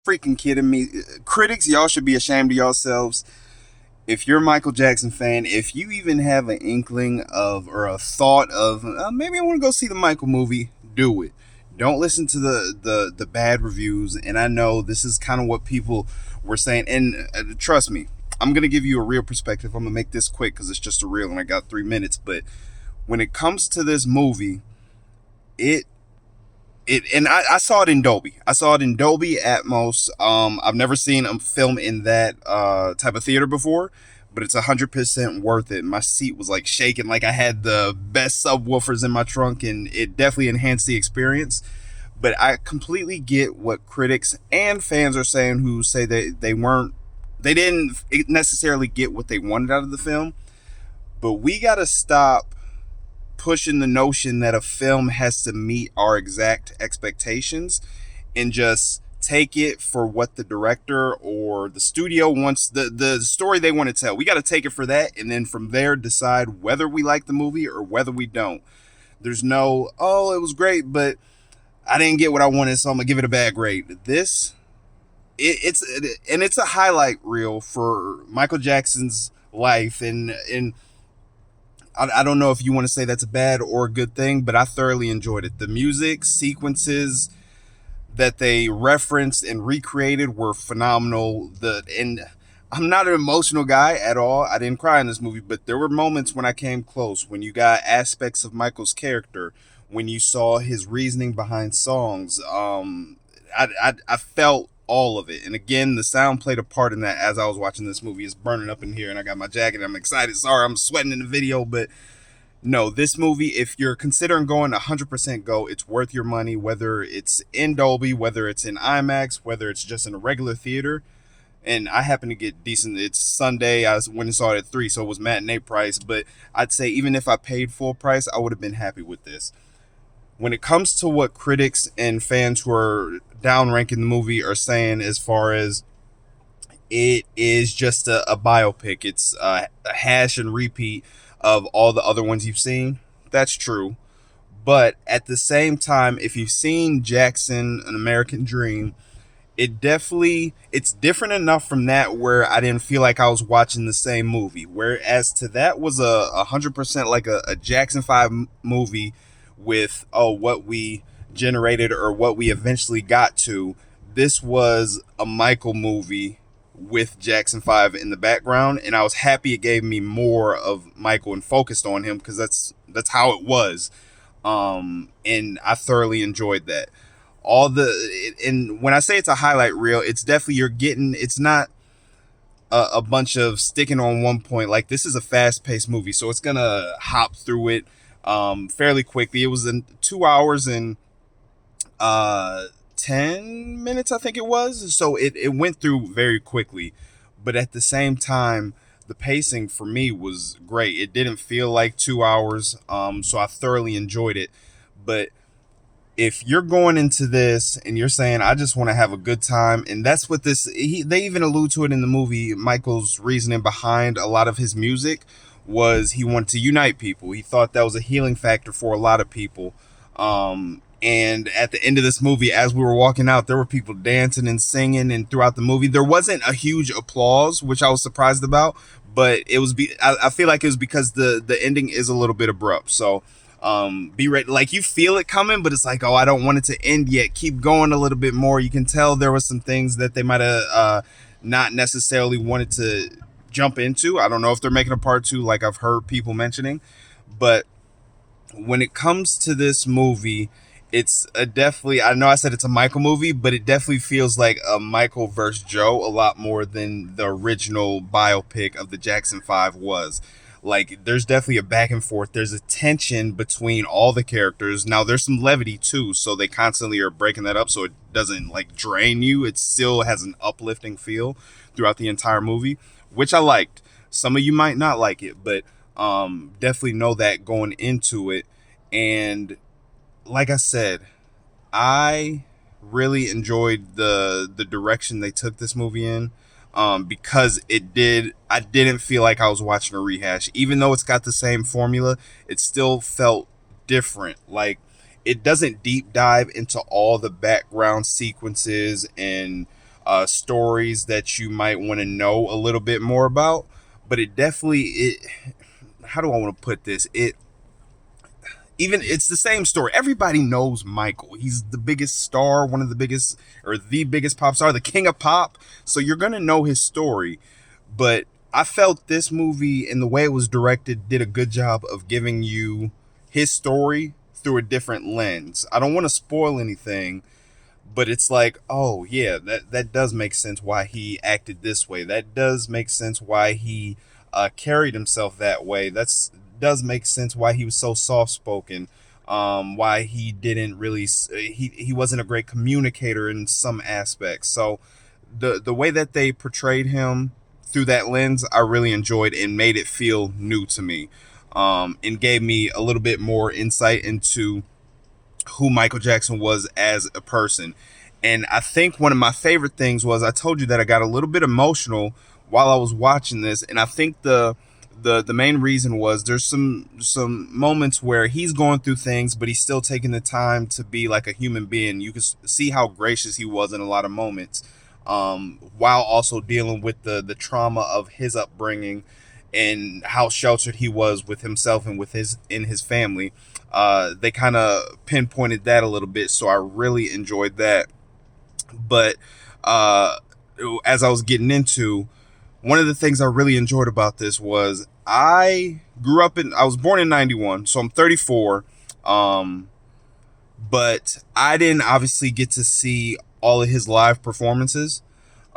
Freaking kidding me? Critics, y'all should be ashamed of yourselves. If you're a Michael Jackson fan, if you even have an inkling of or a thought of maybe I want to go see the Michael movie, do it. Don't listen to the bad reviews. And I know this is kind of what people were saying. And trust me, I'm gonna give you a real perspective. I'm gonna make this quick because it's just a reel and I got 3 minutes. But when it comes to this movie, it and I saw it in Dolby. I saw it in Dolby Atmos. I've never seen a film in that type of theater before, but it's 100% worth it. My seat was like shaking, like I had the best subwoofers in my trunk, and it definitely enhanced the experience. But I completely get what critics and fans are saying, who say they didn't necessarily get what they wanted out of the film. But we gotta stop pushing the notion that a film has to meet our exact expectations and just take it for what the director or the studio wants, the story they want to tell. We got to take it for that, and then from there decide whether we like the movie or whether we don't. There's no, oh, it was great, but I didn't get what I wanted, so I'm gonna give it a bad grade. This it's a highlight reel for Michael Jackson's life, and I don't know if you want to say that's a bad or a good thing, but I thoroughly enjoyed it. The music sequences that they referenced and recreated were phenomenal. And I'm not an emotional guy at all. I didn't cry in this movie, but there were moments when I came close. When you got aspects of Michael's character, when you saw his reasoning behind songs, I felt all of it. And again, the sound played a part in that. As I was watching this movie, it's burning up in here, and I got my jacket. I'm excited. Sorry, I'm sweating in the video, but no, this movie, if you're considering going 100% go, it's worth your money, whether it's in Dolby, whether it's in IMAX, whether it's just in a regular theater. And I happen to get decent. It's Sunday. I went and saw it at 3, so it was matinee price. But I'd say even if I paid full price, I would have been happy with this. When it comes to what critics and fans who are downranking the movie are saying, as far as it is just a biopic, it's a hash and repeat of all the other ones you've seen. That's true. But at the same time, if you've seen Jackson, An American Dream, it's different enough from that where I didn't feel like I was watching the same movie. Whereas to that was 100% like a Jackson 5 movie with what we generated or what we eventually got to. This was a Michael movie with Jackson 5 in the background, and I was happy it gave me more of Michael and focused on him, because that's how it was. And I thoroughly enjoyed that. And when I say it's a highlight reel, it's definitely, it's not a bunch of sticking on one point. Like, this is a fast-paced movie, so it's gonna hop through it fairly quickly. It was in 2 hours and 10 minutes, I think it was. So it went through very quickly. But at the same time, the pacing for me was great. It didn't feel like 2 hours. So I thoroughly enjoyed it. But if you're going into this and you're saying, I just want to have a good time, and that's what they even allude to it in the movie. Michael's reasoning behind a lot of his music was he wanted to unite people. He thought that was a healing factor for a lot of people. And at the end of this movie, as we were walking out, there were people dancing and singing. And throughout the movie, there wasn't a huge applause, which I was surprised about. But it was, I feel like it was because the ending is a little bit abrupt. So be ready. Like, you feel it coming, but it's like, oh, I don't want it to end yet. Keep going a little bit more. You can tell there was some things that they might have not necessarily wanted to jump into. I don't know if they're making a part 2, like I've heard people mentioning. But when it comes to this movie, it's a definitely, I know I said it's a Michael movie, but it definitely feels like a Michael versus Joe a lot more than the original biopic of the Jackson 5 was. Like, there's definitely a back and forth. There's a tension between all the characters. Now, there's some levity too, so they constantly are breaking that up so it doesn't like drain you. It still has an uplifting feel throughout the entire movie, which I liked. Some of you might not like it, but definitely know that going into it. And like I said, I really enjoyed the direction they took this movie in, because I didn't feel like I was watching a rehash. Even though it's got the same formula, it still felt different. Like, it doesn't deep dive into all the background sequences and stories that you might want to know a little bit more about. But it definitely, it, how do I want to put this? Even it's the same story. Everybody knows Michael. He's the biggest star, one of the biggest, or the biggest pop star, the king of pop. So you're gonna know his story. But I felt this movie and the way it was directed did a good job of giving you his story through a different lens. I don't want to spoil anything, but it's like, oh yeah, that does make sense why he acted this way. That does make sense why he carried himself that way. That's does make sense why he was so soft spoken. Why he didn't really he wasn't a great communicator in some aspects. So the way that they portrayed him through that lens, I really enjoyed and made it feel new to me. And gave me a little bit more insight into who Michael Jackson was as a person. And I think one of my favorite things was I told you that I got a little bit emotional while I was watching this, and I think the main reason was there's some moments where he's going through things, but he's still taking the time to be like a human being. You can see how gracious he was in a lot of moments, while also dealing with the trauma of his upbringing and how sheltered he was with himself and with his family. They kind of pinpointed that a little bit, so I really enjoyed that. But uh, as I was getting into, one of the things I really enjoyed about this was I was born in 91, so I'm 34. Um, but I didn't obviously get to see all of his live performances.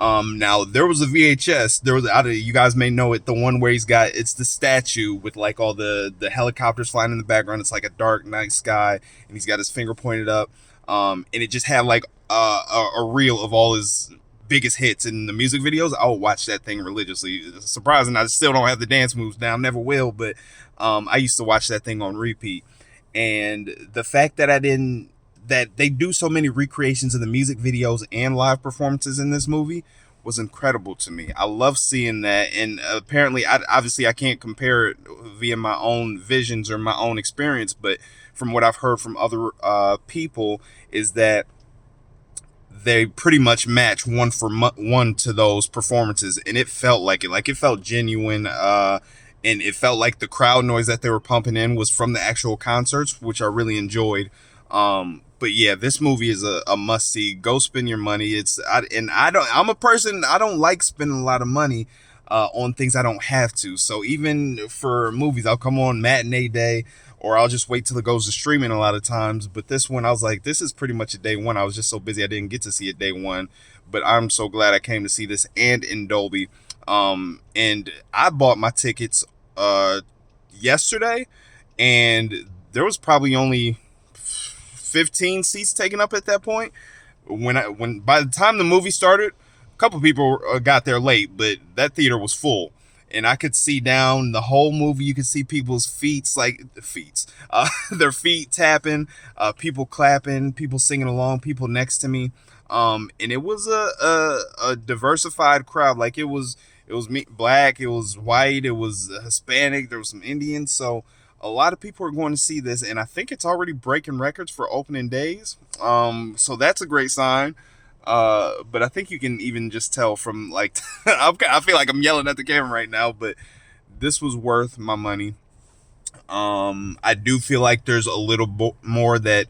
Now there was a VHS. There was, you guys may know it, the one where it's the statue with like all the helicopters flying in the background. It's like a dark night sky, and he's got his finger pointed up. And it just had like a reel of all his biggest hits in the music videos. I would watch that thing religiously. It's surprising I still don't have the dance moves down, never will, but I used to watch that thing on repeat. And the fact that that they do so many recreations of the music videos and live performances in this movie was incredible to me. I love seeing that, and apparently, obviously, I can't compare it via my own visions or my own experience, but from what I've heard from other people, is that they pretty much match one to those performances, and it felt like it felt genuine. And it felt like the crowd noise that they were pumping in was from the actual concerts, which I really enjoyed. But yeah, this movie is a must see. Go spend your money. I'm a person, I don't like spending a lot of money on things I don't have to. So even for movies, I'll come on matinee day, or I'll just wait till it goes to streaming a lot of times. But this one, I was like, this is pretty much a day one. I was just so busy I didn't get to see it day one. But I'm so glad I came to see this and in Dolby. And I bought my tickets yesterday, and there was probably only 15 seats taken up at that point. When by the time the movie started, a couple people got there late, but that theater was full, and I could see down the whole movie. You could see people's their feet tapping, people clapping, people singing along, people next to me. And it was a diversified crowd. Like it was black, it was white, it was Hispanic, there was some Indians. So a lot of people are going to see this, and I think it's already breaking records for opening days. So that's a great sign. But I think you can even just tell from like I feel like I'm yelling at the camera right now, but this was worth my money. I do feel like there's a little more that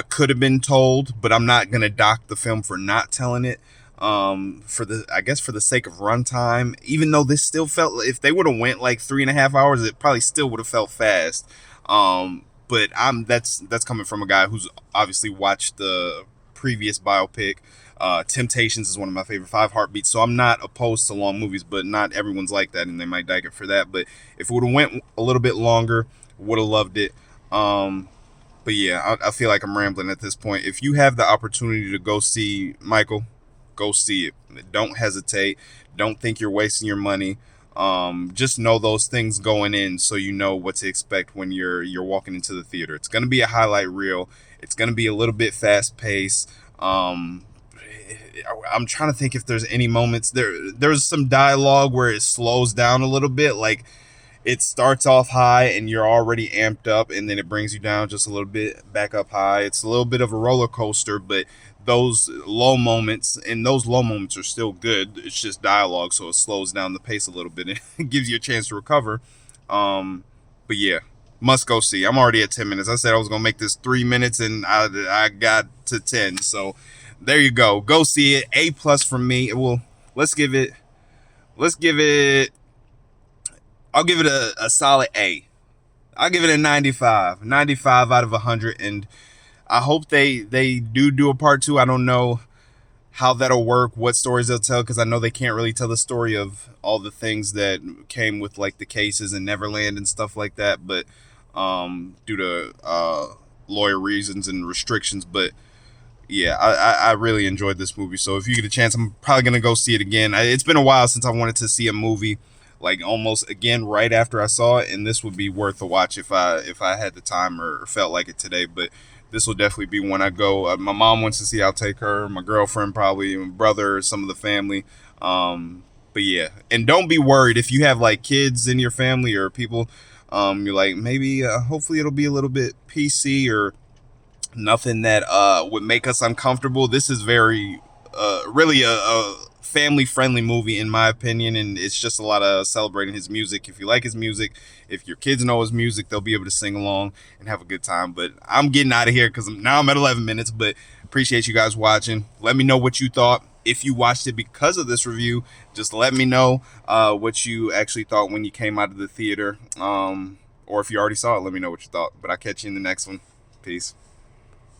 could have been told, but I'm not gonna dock the film for not telling it. For the sake of runtime, even though this still felt, if they would have went like 3.5 hours, it probably still would have felt fast. But that's coming from a guy who's obviously watched the previous biopic. Temptations is one of my favorite, Five Heartbeats. So I'm not opposed to long movies, but not everyone's like that, and they might like it for that. But if it would have went a little bit longer, would have loved it. But yeah, I feel like I'm rambling at this point. If you have the opportunity to go see Michael, go see it. Don't hesitate. Don't think you're wasting your money. Just know those things going in, so you know what to expect when you're walking into the theater. It's gonna be a highlight reel. It's gonna be a little bit fast paced. I'm trying to think if there's any moments there's some dialogue where it slows down a little bit, like it starts off high and you're already amped up, and then it brings you down just a little bit back up high. It's a little bit of a roller coaster, but those low moments, and those low moments are still good. It's just dialogue, so it slows down the pace a little bit and gives you a chance to recover. But yeah, must go see. I'm already at 10 minutes. I said I was gonna make this 3 minutes, and I got to 10. So there you go. Go see it. A+ from me. Well, let's give it. Let's give it. I'll give it a solid A. I'll give it a 95. 95 out of 100, and I hope they do a part two. I don't know how that'll work, what stories they'll tell, because I know they can't really tell the story of all the things that came with like the cases in Neverland and stuff like that, but due to lawyer reasons and restrictions. But yeah, I really enjoyed this movie. So if you get a chance, I'm probably gonna go see it again. It's been a while since I wanted to see a movie like almost again right after I saw it, and this would be worth a watch if I had the time or felt like it today. But this will definitely be when I go. My mom wants to see. I'll take her. My girlfriend probably, my brother, some of the family. But yeah, and don't be worried if you have like kids in your family or people. You're like maybe hopefully it'll be a little bit PC or nothing that would make us uncomfortable. This is very really a family friendly movie in my opinion, and it's just a lot of celebrating his music. If you like his music, if your kids know his music, they'll be able to sing along and have a good time. But I'm getting out of here because now I'm at 11 minutes. But appreciate you guys watching. Let me know what you thought. If you watched it because of this review, just let me know what you actually thought when you came out of the theater, or if you already saw it, let me know what you thought. But I'll catch you in the next one. Peace.